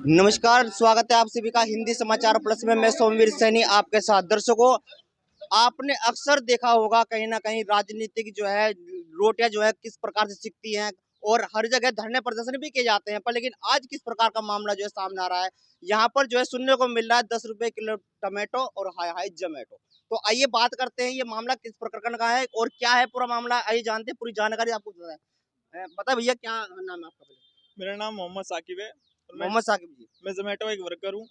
नमस्कार, स्वागत है आप सभी का हिंदी समाचार प्लस में। मैं सोमवीर सैनी आपके साथ। दर्शकों, आपने अक्सर देखा होगा कहीं ना कहीं राजनीतिक जो है रोटियां जो है किस प्रकार से सिकती हैं और हर जगह धरने प्रदर्शन भी किए जाते हैं, पर लेकिन आज किस प्रकार का मामला जो है सामने आ रहा है। यहाँ पर जो है सुनने को मिल रहा है 10 रुपए किलो टमाटो और हाई हाई जोमेटो। तो आइए बात करते हैं ये मामला किस प्रकार का है और क्या है पूरा मामला। आइए जानते हैं, पूरी जानकारी आपको बता भैया, क्या नाम है आपका? मेरा नाम मोहम्मद साकिब है और मैं मोहम्मद साकिब जी। मैं जोमेटो एक वर्कर हूँ।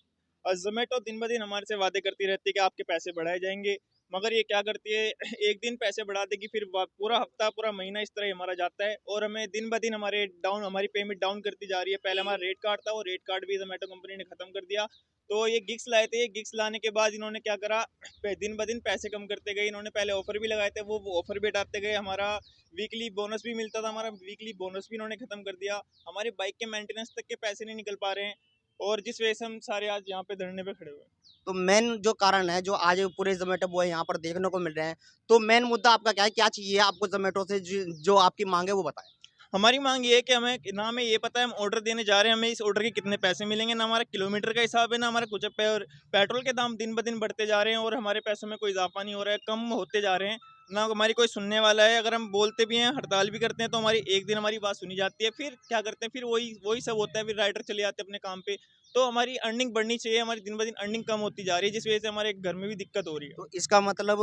और जोमेटो दिन ब दिन हमारे से वादे करती रहती है कि आपके पैसे बढ़ाए जाएंगे, मगर ये क्या करती है एक दिन पैसे बढ़ा देगी, फिर पूरा हफ्ता पूरा महीना इस तरह ही हमारा जाता है और हमें दिन ब दिन हमारी पेमेंट डाउन करती जा रही है। पहले हमारा रेट कार्ड था, वो रेट कार्ड भी जोमेटो कंपनी ने खत्म कर दिया। तो ये गिग्स लाए थे, ये गिग्स लाने के बाद इन्होंने क्या करा, दिन ब दिन पैसे कम करते गए। इन्होंने पहले ऑफर भी लगाए थे, वो ऑफर भी हटाते गए। हमारा वीकली बोनस भी मिलता था, हमारा वीकली बोनस भी इन्होंने खत्म कर दिया। हमारी बाइक के मेंटेनेंस तक के पैसे नहीं निकल पा रहे हैं और जिस वजह से हम सारे आज यहाँ पे धरने पे खड़े हुए हैं। तो मेन जो कारण है जो आज पूरे जोमेटो बॉय यहाँ पर देखने को मिल रहे हैं, तो मेन मुद्दा आपका क्या है? क्या चाहिए आपको जोमेटो से? जो आपकी मांग है वो बताएं। हमारी मांग ये है कि हमें ये पता है हम ऑर्डर देने जा रहे हैं, हमें इस ऑर्डर के कितने पैसे मिलेंगे। ना हमारा किलोमीटर का हिसाब है, ना हमारा कुछ पेट्रोल के दाम दिन ब दिन बढ़ते जा रहे हैं और हमारे पैसों में कोई इजाफा नहीं हो रहा है, कम होते जा रहे हैं। ना हमारी कोई सुनने वाला है। अगर हम बोलते भी हैं, हड़ताल भी करते हैं, तो हमारी एक दिन हमारी बात सुनी जाती है, फिर क्या करते हैं, फिर वही वही सब होता है, फिर राइडर चले जाते हैं अपने काम पे। तो हमारी अर्निंग बढ़नी चाहिए, हमारी दिन ब दिन अर्निंग कम होती जा रही है, जिस वजह से हमारे घर में भी दिक्कत हो रही है। तो इसका मतलब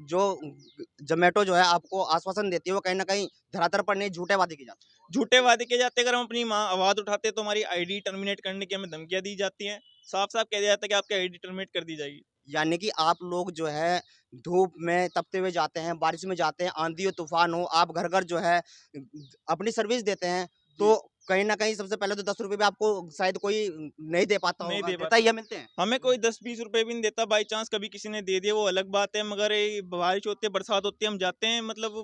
जो जोमेटो जो है आपको आश्वासन देती है वो कहीं ना कहीं धरातल पर नहीं, झूठे वादे की जाती झूठे वादे किए जाते हैं। अगर हम अपनी आवाज उठाते हैं तो हमारी आईडी टर्मिनेट करने की हमें धमकियां दी जाती हैं। साफ साफ कह दिया जाता है कि आपकी आईडी टर्मिनेट कर दी जाएगी। है। यानी कि आप लोग जो है धूप में तपते हुए जाते हैं, बारिश में जाते हैं, आंधी हो तूफान हो, आप घर घर जो है अपनी सर्विस देते हैं। जी। तो कहीं ना कहीं सबसे पहले तो 10 रुपए भी आपको शायद कोई नहीं दे पाता नहीं होगा, दे देता पाता। ही है, मिलते हैं। हमें कोई 10-20 रुपए भी नहीं देता। बाई चांस कभी किसी ने दे दिया वो अलग बात है, मगर ये बारिश होती है, बरसात होती है, हम जाते हैं, मतलब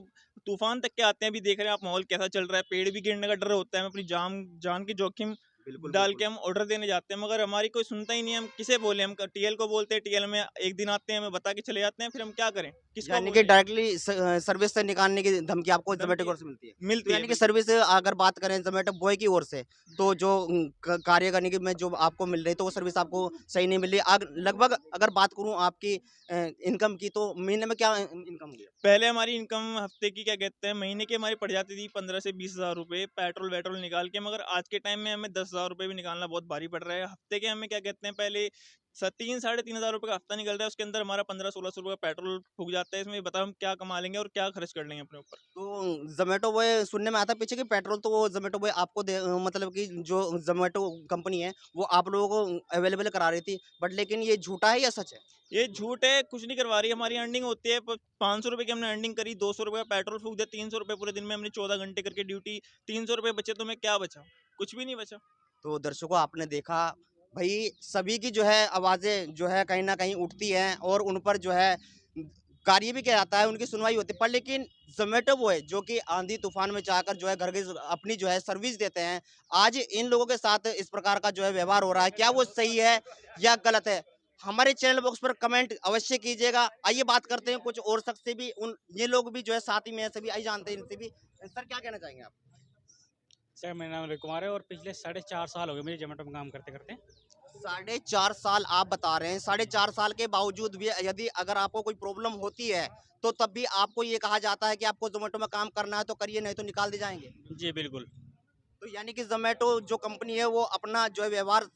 तूफान तक के आते हैं। अभी देख रहे हैं आप माहौल कैसा चल रहा है, पेड़ भी गिरने का डर होता है। हम अपनी जान जान की जोखिम बिल्कुल डाल बिल्कुल। के हम ऑर्डर देने जाते हैं, मगर हमारी कोई सुनता ही नहीं है। हम किसे बोले, हम टीएल को बोलते हैं, टीएल में एक दिन आते हैं, हमें बता के चले जाते हैं, फिर हम क्या करें, किसको यानी कि बोले। डायरेक्टली सर्विस से निकालने की धमकी आपको ज़ोमैटो की धमकी ओर से मिलती है। तो मिलती है, यानी कि बिल्कुल। सर्विस अगर बात करें ज़ोमैटो बॉय की ओर से, तो जो कार्य करने की में जो आपको मिल रही है, तो वो सर्विस आपको सही नहीं मिल रही। लगभग अगर बात करूँ आपकी इनकम की, तो महीने में क्या इनकम होगी? पहले हमारी इनकम हफ्ते की क्या कहते हैं, महीने की हमारी पड़ जाती थी 15 से 20 हज़ार रुपये पेट्रोल वेट्रोल निकाल के। मगर आज के टाइम में हमें 10 हज़ार रुपये भी निकालना बहुत भारी पड़ रहा है। हफ्ते के हमें क्या कहते हैं, पहले 3 साढ़े 3 हज़ार रुपये का हफ्ता निकल रहा है, उसके अंदर हमारा 1500-1600 रुपये का पेट्रोल फूक जाता है। इसमें बताओ हम क्या कमा लेंगे और क्या खर्च कर लेंगे अपने ऊपर। तो ज़ोमैटो बॉय सुनने में आता है पीछे कि पेट्रोल तो वो ज़ोमैटो बॉय आपको मतलब कि जो ज़ोमैटो कंपनी है, वो आप लोगों को अवेलेबल करा रही थी। बट लेकिन ये झूठा है या सच है? ये झूठ है, कुछ नहीं करवा रही। हमारी अर्निंग होती है 500 रुपये की, हमने अर्निंग करी, 200 रुपये का पेट्रोल फूक दिया, 300 रुपये पूरे दिन में हमने 14 घंटे करके ड्यूटी, 300 रुपये बचे तो मैं क्या बचा, कुछ भी नहीं बचा। तो दर्शकों, आपने देखा भाई, सभी की जो है आवाज़ें जो है कहीं न कहीं उठती हैं और उन पर जो है कार्य भी किया जाता है, उनकी सुनवाई होती है। पर लेकिन ज़ोमैटो वो है जो कि आंधी तूफ़ान में जाकर जो है घर की अपनी जो है सर्विस देते हैं। आज इन लोगों के साथ इस प्रकार का जो है व्यवहार हो रहा है, क्या वो सही है या गलत है? हमारे चैनल बॉक्स पर कमेंट अवश्य कीजिएगा। आइए बात करते हैं कुछ और शख्स से भी, उन ये लोग भी जो है साथ ही में हैं सभी, आइए जानते हैं इनसे भी। सर, क्या कहना चाहेंगे आप? सर, मेरा नाम रवि कुमार है और पिछले 4.5 साल हो गए मुझे जोमेटो में काम करते करते। 4.5 साल आप बता रहे हैं। 4.5 साल के बावजूद भी यदि अगर आपको कोई प्रॉब्लम होती है, तो तब भी आपको ये कहा जाता है कि आपको ज़ोमैटो में काम करना है तो करिए, नहीं तो निकाल दिए जाएँगे। जी बिल्कुल। तो यानी कि ज़ोमैटो जो कंपनी है वो अपना जो है व्यवहार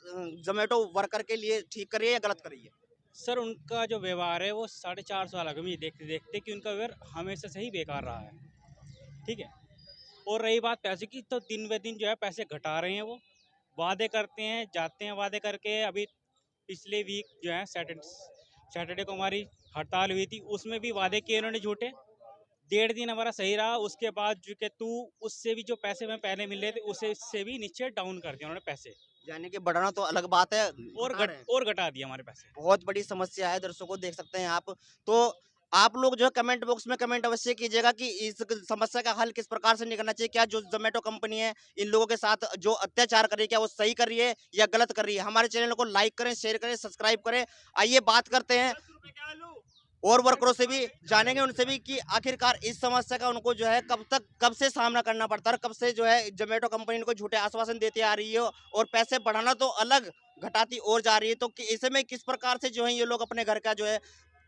ज़ोमैटो वर्कर के लिए ठीक कर रही है या गलत कर रही है? सर, उनका जो व्यवहार है वो 4.5 साल हो गए मुझे देखते देखते कि उनका व्यवहार हमेशा से ही बेकार रहा है। ठीक है। और रही बात पैसे की, तो दिन ब दिन जो है पैसे घटा रहे हैं वो। वादे करते हैं, जाते हैं वादे करके। अभी पिछले वीक जो है सैटरडे को हमारी हड़ताल हुई थी, उसमें भी वादे किए उन्होंने झूठे। 1.5 दिन हमारा सही रहा, उसके बाद जो कि तू उससे भी जो पैसे में पहले मिल रहे थे उससे भी नीचे डाउन कर दिया उन्होंने पैसे। यानी कि बढ़ाना तो अलग बात है, घटा रहे हैं। और घटा दिया हमारे पैसे। बहुत बड़ी समस्या है, दर्शकों देख सकते हैं आप। तो आप लोग जो है कमेंट बॉक्स में कमेंट अवश्य कीजिएगा कि इस समस्या का हल किस प्रकार से निकलना चाहिए। क्या जो ज़ोमैटो कंपनी है इन लोगों के साथ जो अत्याचार कर रही है, क्या वो सही कर रही है या गलत कर रही है? हमारे चैनल को लाइक करें, शेयर करें, सब्सक्राइब करें। आइए बात करते हैं। और वर्करों से भी जानेंगे, उनसे भी कि आखिरकार इस समस्या का उनको जो है कब से सामना करना पड़ता है और कब से जो है जोमेटो कंपनी इनको झूठे आश्वासन देती आ रही है और पैसे बढ़ाना तो अलग, घटाती और जा रही है। तो ऐसे में किस प्रकार से जो है ये लोग अपने घर का जो है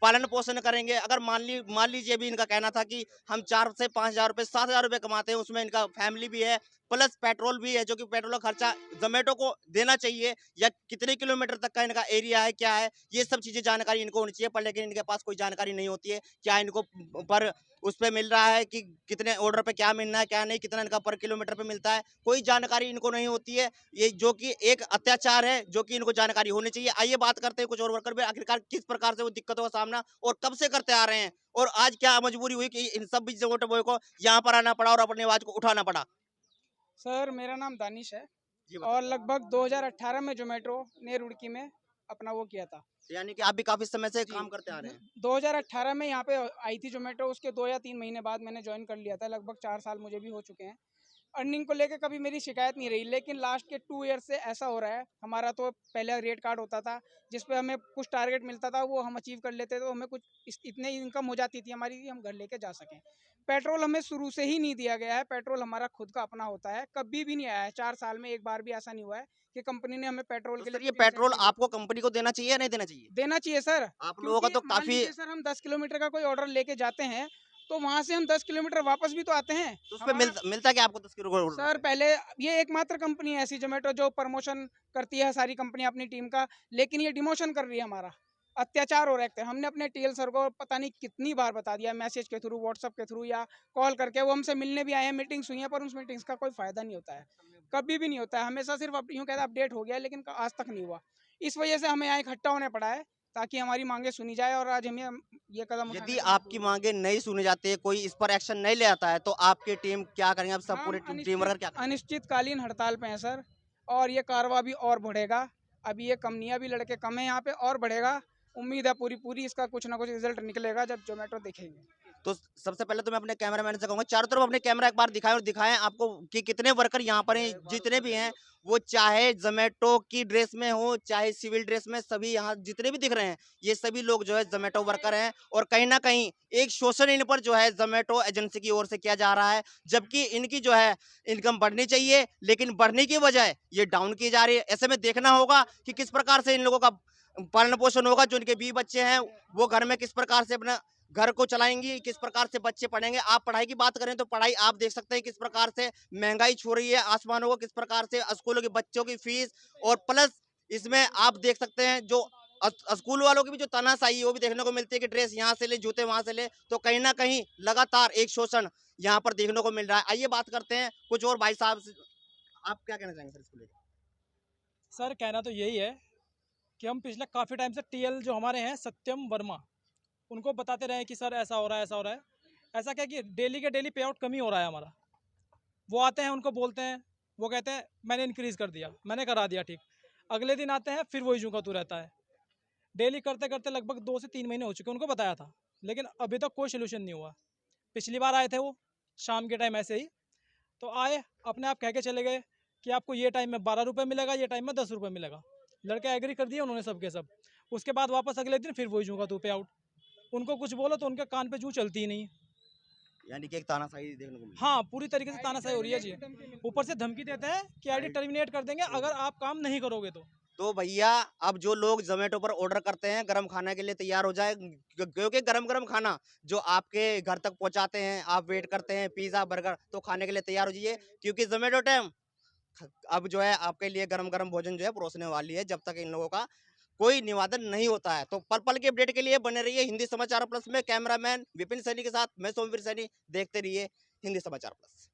पालन पोषण करेंगे? अगर मान लीजिए भी इनका कहना था कि हम 4 से 5,000 रुपए 7,000 रुपए कमाते हैं, उसमें इनका फैमिली भी है, प्लस पेट्रोल भी है, जो कि पेट्रोल का खर्चा जोमेटो को देना चाहिए, या कितने किलोमीटर तक का इनका एरिया है, क्या है, ये सब चीजें जानकारी इनको होनी चाहिए। पर लेकिन इनके पास कोई जानकारी नहीं होती है। क्या इनको पर उस पे मिल रहा है कि कितने ऑर्डर पे क्या मिलना है, क्या नहीं, कितना इनका पर किलोमीटर पे मिलता है, कोई जानकारी इनको नहीं होती है। ये जो कि एक अत्याचार है, जो कि इनको जानकारी होनी चाहिए। आइए बात करते हैं कुछ और वर्कर भी, आखिरकार किस प्रकार से वो दिक्कतों का सामना और कब से करते आ रहे हैं, और आज क्या मजबूरी हुई कि इन सब जोमेटो बॉय को यहाँ पर आना पड़ा और अपनी आवाज को उठाना पड़ा। सर मेरा नाम दानिश है जी और बताइए। लगभग 2018 में जोमेटो ने रुड़की में अपना वो किया था। यानी कि आप भी काफी समय से जी काम करते आ रहे हैं। 2018 में यहाँ पे आई थी जोमेटो, उसके 2 या 3 महीने बाद मैंने ज्वाइन कर लिया था। लगभग 4 साल मुझे भी हो चुके हैं। अर्निंग को लेके कभी मेरी शिकायत नहीं रही, लेकिन लास्ट के 2 ईयर से ऐसा हो रहा है। हमारा तो पहले रेट कार्ड होता था जिस पे हमें कुछ टारगेट मिलता था, वो हम अचीव कर लेते थे, तो हमें कुछ इतने इनकम हो जाती थी हमारी कि हम घर लेके जा सकें। पेट्रोल हमें शुरू से ही नहीं दिया गया है। पेट्रोल हमारा खुद का अपना होता है, कभी भी नहीं आया है। 4 साल में एक बार भी ऐसा नहीं हुआ है कि कंपनी ने हमें पेट्रोल तो के लिए सर ये कुछ पेट्रोल इंसेंटिव आपको कंपनी को देना चाहिए या नहीं देना चाहिए? देना चाहिए सर। आप लोगों का क्योंकि तो मान काफी। लीजिए सर हम 10 किलोमीटर का कोई ऑर्डर लेके जाते हैं, तो वहाँ से हम 10 किलोमीटर वापस भी तो आते हैं। तो उसपे हमारा मिलता क्या आपको 10 किलो? सर पहले ये एकमात्र कंपनी है ऐसी जोमेटो जो प्रमोशन करती है सारी कंपनी अपनी टीम का, लेकिन ये डिमोशन कर रही है हमारा। अत्याचार हो रहा है। हमने अपने टीएल सर को पता नहीं कितनी बार बता दिया, मैसेज के थ्रू, व्हाट्सएप के थ्रू या कॉल करके। वो हमसे मिलने भी आए हैं, मीटिंग्स हुई हैं, पर उस मीटिंग्स का कोई फायदा नहीं होता है, कभी भी नहीं होता है। हमेशा सिर्फ यूँ कहता है अपडेट हो गया, लेकिन आज तक नहीं हुआ। इस वजह से हमें यहाँ इकट्ठा होने पड़ा है ताकि हमारी मांगे सुनी जाए, और आज हमें ये कदम यदि उठाने पे आपकी मजबूर हैं। मांगे नहीं सुनी जाती है, कोई इस पर एक्शन नहीं ले आता है, तो आपकी टीम क्या करेंगे? आप सब हम पूरे टीम वर्कर क्या करेंगे? अनिश्चितकालीन हड़ताल पे हैं सर, और ये कारवा भी और बढ़ेगा। अभी ये कमनियाँ भी लड़के कम हैं यहाँ पे, और बढ़ेगा। उम्मीद है पूरी पूरी इसका कुछ ना कुछ रिजल्ट निकलेगा जब जोमेटो देखेंगे। तो सबसे पहले तो मैं अपने कैमरामैन से कहूंगा चारों तरफ अपने कैमरा एक बार दिखाएं और दिखाएं आपको कि कितने वर्कर यहाँ पर हैं, जितने भी हैं, वो चाहे जोमेटो की ड्रेस में हो चाहे सिविल ड्रेस में, सभी यहाँ जितने भी दिख रहे हैं ये सभी लोग जो है जोमेटो वर्कर हैं। और कहीं ना कहीं एक शोषण इन पर जो है जोमेटो एजेंसी की ओर से किया जा रहा है, जबकि इनकी जो है इनकम बढ़नी चाहिए, लेकिन बढ़ने की बजाय ये डाउन की जा रही है। ऐसे में देखना होगा कि किस प्रकार से इन लोगों का पालन पोषण होगा, जो इनके 20 बच्चे हैं वो घर में किस प्रकार से अपना घर को चलाएंगी, किस प्रकार से बच्चे पढ़ेंगे। आप पढ़ाई की बात करें तो पढ़ाई आप देख सकते हैं किस प्रकार से महंगाई छू रही है आसमानों को, किस प्रकार से स्कूलों के बच्चों की फीस, और प्लस इसमें आप देख सकते हैं जो स्कूल वालों की भी जो तानाशाही है वो भी देखने को मिलती है कि ड्रेस यहाँ से ले, जूते वहां से ले। तो कहीं ना कहीं लगातार एक शोषण यहाँ पर देखने को मिल रहा है। आइए बात करते हैं कुछ और भाई साहब से। आप क्या कहना चाहेंगे सर इसको लेकर? सर कहना तो यही है कि हम पिछले काफ़ी टाइम से टीएल जो हमारे हैं सत्यम वर्मा, उनको बताते रहे कि सर ऐसा हो रहा है, ऐसा हो रहा है। ऐसा क्या कि डेली के डेली पे आउट कम ही हो रहा है हमारा। वो आते हैं, उनको बोलते हैं, वो कहते हैं मैंने इंक्रीज़ कर दिया, मैंने करा दिया ठीक। अगले दिन आते हैं फिर वही जू का तू रहता है। डेली करते करते लगभग 2 से 3 महीने हो चुके, उनको बताया था, लेकिन अभी तक कोई सोल्यूशन नहीं हुआ। पिछली बार आए थे वो शाम के टाइम ऐसे ही, तो आए अपने आप कह के चले गए कि आपको ये टाइम में 12 रुपये मिलेगा, ये टाइम में 10 रुपये मिलेगा। लड़के एग्री कर दिए उन्होंने सब के सब। उसके बाद वापस अगले दिन फिर वही जूँ का तू पे आउट। उनको कुछ बोलो तो उनके कान पे जूँ चलती ही नहीं है। यानी कि एक तानाशाही देखने को मिली। हाँ, पूरी तरीके से तानाशाही हो रही है जी। ऊपर से धमकी देते हैं कि आईडी टर्मिनेट कर देंगे अगर आप काम नहीं करोगे तो भैया अब जो लोग जोमेटो पर ऑर्डर करते हैं गरम खाने के लिए तैयार हो जाए, क्योंकि गरम गरम खाना जो आपके घर तक पहुंचाते हैं, आप वेट करते हैं पिज्जा बर्गर, तो खाने के लिए तैयार हो जाइए, क्योंकि जोमेटो टाइम अब जो है आपके लिए गरम गरम भोजन जो है परोसने वाली है, जब तक इन लोगों का कोई निवादन नहीं होता है। तो पल पल की अपडेट के लिए बने रहिए हिंदी समाचार प्लस में। कैमरामैन विपिन सैनी के साथ मैं सोमवीर सैनी, देखते रहिए हिंदी समाचार प्लस।